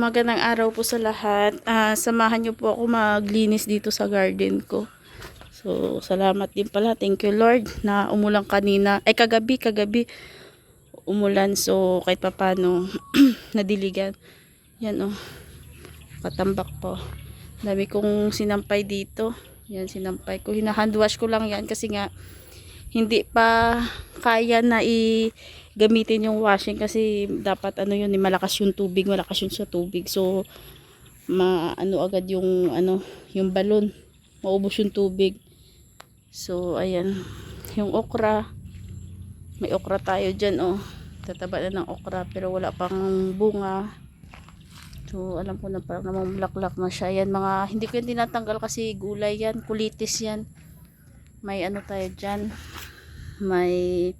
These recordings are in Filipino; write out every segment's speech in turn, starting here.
magandang araw po sa lahat. Samahan niyo po ako maglinis dito sa garden ko. So, salamat din pala. Thank you Lord na umulan kanina. Ay, kagabi umulan. So, kahit papano nadiligan. Yan oh, katambak po. Dami kong sinampay dito. Yan, sinampay ko. Hinahandwash wash ko lang yan kasi nga hindi pa kaya na gamitin yung washing kasi dapat ano yun, malakas yung tubig, malakas yun sa tubig. So maano agad yung yung balon, maubos yung tubig. So ayan, yung okra, may okra tayo dyan oh. Tataba na ng okra pero wala pang bunga. So alam ko na parang namumulaklak na siya. Yan mga, hindi ko yan tinatanggal kasi gulay yan, kulitis yan. May ano tayo dyan, may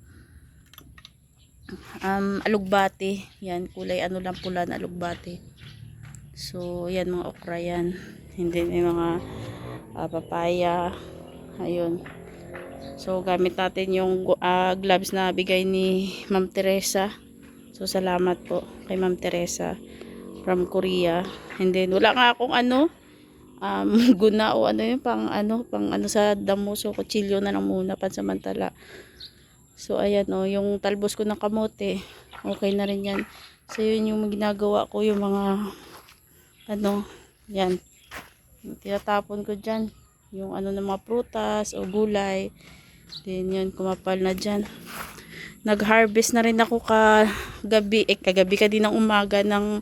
alugbati. Yan, kulay ano lang, pula na alugbati. So yan, mga okra yan. Hindi, may mga papaya. Ayun. So gamit natin yung gloves na bigay ni Ma'am Teresa. So salamat po kay Ma'am Teresa from Korea. And then wala nga akong guna o ano yun, pang ano sa damo. So kutsilyo na lang muna pansamantala. So ayan o, yung talbos ko ng kamote, okay na rin yan. So yun yung ginagawa ko, yung mga yan, tinatapon ko dyan yung ng mga prutas o gulay. Then yun, kumapal na dyan. Nag-harvest na rin ako kagabi ng umaga ng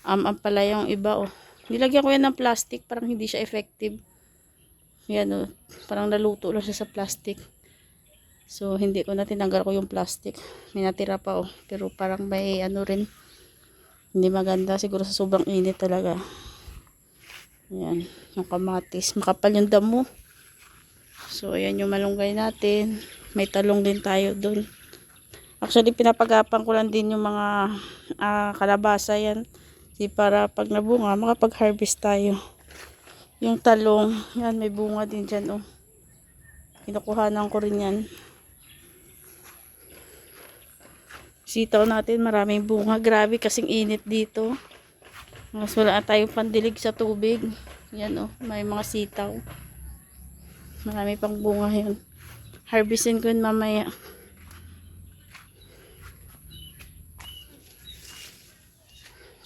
ampalaya yung iba oh. Nilagyan ko yan ng plastic, parang hindi siya effective. Yan o, parang naluto lang siya sa plastic. So hindi ko na tinanggal ko yung plastic. May natira pa oh, pero parang may rin, hindi maganda siguro sa sobrang init talaga. Yan, yung kamatis, makapal yung damo. So ayan yung malunggay natin. May talong din tayo doon. Actually pinapagapang ko lang din yung mga kalabasa yan. Para pag nabunga, makapag-harvest tayo. Yung talong, yan, may bunga din dyan, oh. Kinukuhanan ko rin yan. Sitaw natin, maraming bunga. Grabe, kasing init dito. Mas wala tayong pandilig sa tubig. Yan, oh, may mga sitaw. Marami pang bunga yun. Harvestin ko yun mamaya.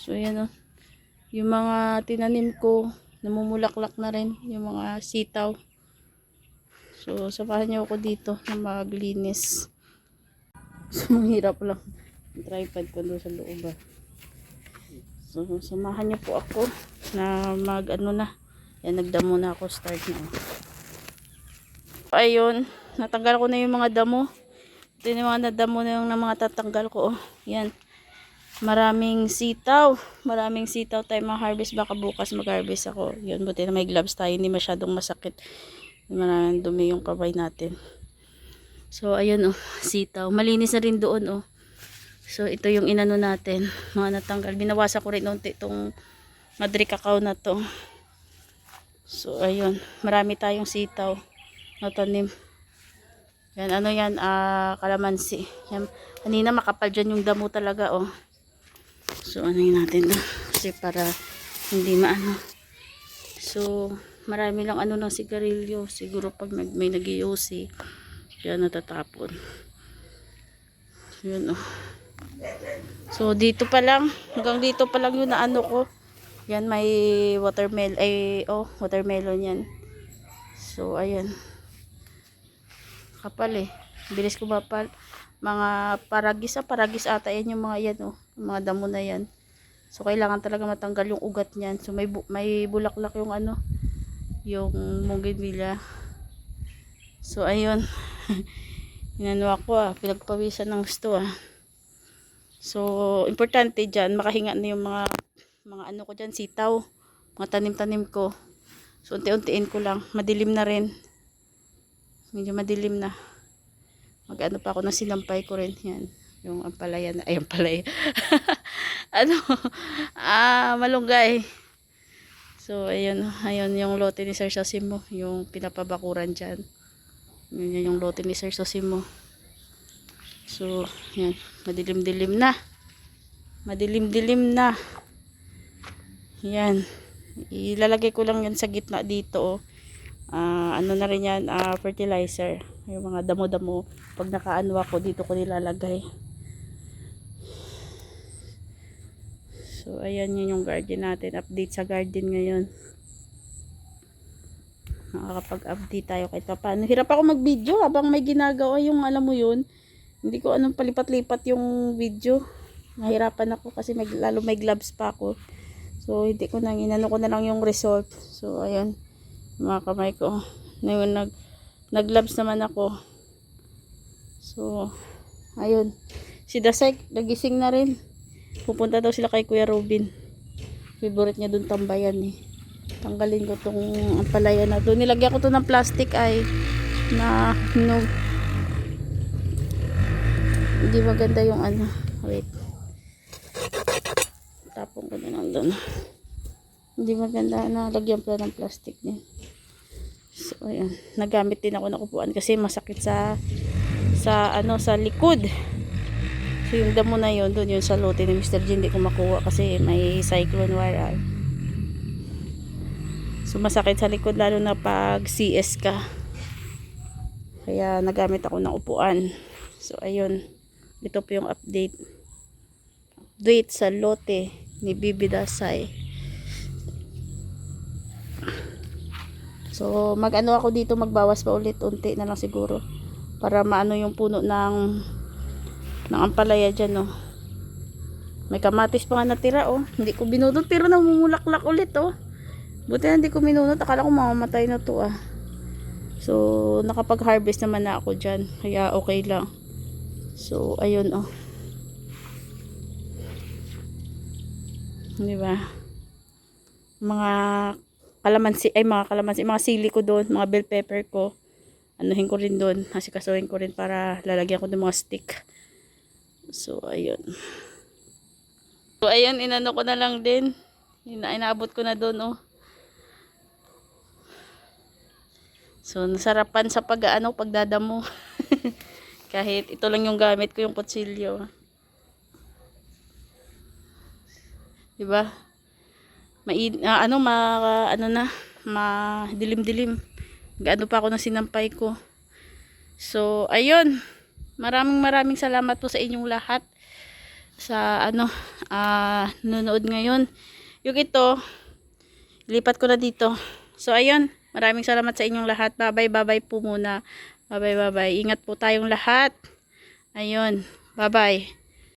So yan o, yung mga tinanim ko namumulaklak na rin, yung mga sitaw. So samahan niyo ako dito na maglinis. So mahirap lang yung tripod ko doon sa loob ah. So samahan niyo po ako na yan, nagdamo na ako, start na. Ayun, natanggal ko na yung mga damo. Ito yung mga nadamo na yung mga tatanggal ko oh. Yan, maraming sitaw tayo ma-harvest. Baka bukas mag-harvest ako. Yun, buti na may gloves tayo, hindi masyadong masakit. Maraming dumi yung kamay natin. So ayun oh, sitaw, malinis na rin doon oh. So ito yung inano natin, mga natanggal. Binawasan ko rin unti itong madri cacao na to. So ayun, marami tayong sitaw na tanim. Yan, yan, kalamansi. Yan, kanina makapal dyan yung damo talaga oh. So yun natin kasi para hindi maano. So marami lang ng sigarilyo. Siguro pag may nag-iusi, yan natatapon. Yun oh. So dito pa lang, hanggang dito pa lang yung ko. Yan, may watermelon yan. So ayan, kapal eh, bilis ko mapal. Mga paragis ata yan yung mga yan oh, yung mga damo na yan. So kailangan talaga matanggal yung ugat niyan. So may bulaklak yung yung bougainvillea. So ayun. Inano ako pinagpawisan ng gusto ah. So importante diyan makahinga na yung mga ko diyan, sitaw, mga tanim-tanim ko. So unti-untiin ko lang, madilim na rin. Medyo madilim na. Mag-ano pa ako ng sinampay ko rin. Yan. Yung ampalaya na. Ay, ampalaya. Malunggay. So, ayun. Ayun yung lote ni Sir Sosimo. Yung pinapabakuran dyan. Yun yung lote ni Sir Sosimo. So, yan. Madilim-dilim na. Madilim-dilim na. Yan. Ilalagay ko lang yan sa gitna dito. Ano na rin yan, fertilizer. Yung mga damo-damo. Pag nakaano ako, dito ko nilalagay. So, ayan yun yung garden natin. Update sa garden ngayon. Nakakapag-update tayo kahit paano. Hirap ako mag-video habang may ginagawa yung alam mo yun. Hindi ko anong palipat-lipat yung video. Nahirapan ako kasi lalo may gloves pa ako. So, hindi ko nang inano ko na lang yung result. So, ayun. Mga kamay ko. Ngayon, nag-gloves naman ako. So, ayun. Si Dasek, nagising na rin. Pupunta daw sila kay Kuya Robin. Favorite niya dun tambayan eh. Tanggalin ko tong ampalaya na doon. Nilagyan ko to ng plastic ay na hinog. Hindi maganda yung ano. Wait. Tapong ko na lang doon. Hindi maganda na lagyan pala ng plastic niya. So ayan, nagamit din ako ng upuan kasi masakit sa likod. So yung damo na yun, doon yun sa lote ni Mr. G, hindi ko makuha kasi may cyclone wire. So masakit sa likod lalo na pag CS ka. Kaya nagamit ako ng upuan. So ayun, ito po yung update sa lote ni Bibi Dasay. So mag-ano ako dito, magbawas pa ulit unti na lang siguro para maano yung puno ng ampalaya dyan, no. May kamatis pa nga natira, oh. Hindi ko binunot pero namumulaklak ulit, oh. Buti na hindi ko binunot, akala ko mamamatay na to, ah. So nakapag-harvest naman na ako dyan, kaya okay lang. So ayun, oh. Di ba? Mga kalamansi, mga sili ko doon, mga bell pepper ko. Anuhin ko rin doon, asikasuhin ko rin para lalagyan ko ng mga stick. So ayun. So ayun, inano ko na lang din. Inaabot ko na doon, oh. So nasarapan sa pagdadamo. Kahit ito lang yung gamit ko, yung kutsilyo. Diba? Dilim-dilim. Gaano pa ako ng sinampay ko. So, ayun. Maraming salamat po sa inyong lahat sa nanonood ngayon. Yung ito, lipat ko na dito. So, ayun. Maraming salamat sa inyong lahat. Bye-bye po muna. Bye-bye. Ingat po tayong lahat. Ayun. Bye-bye.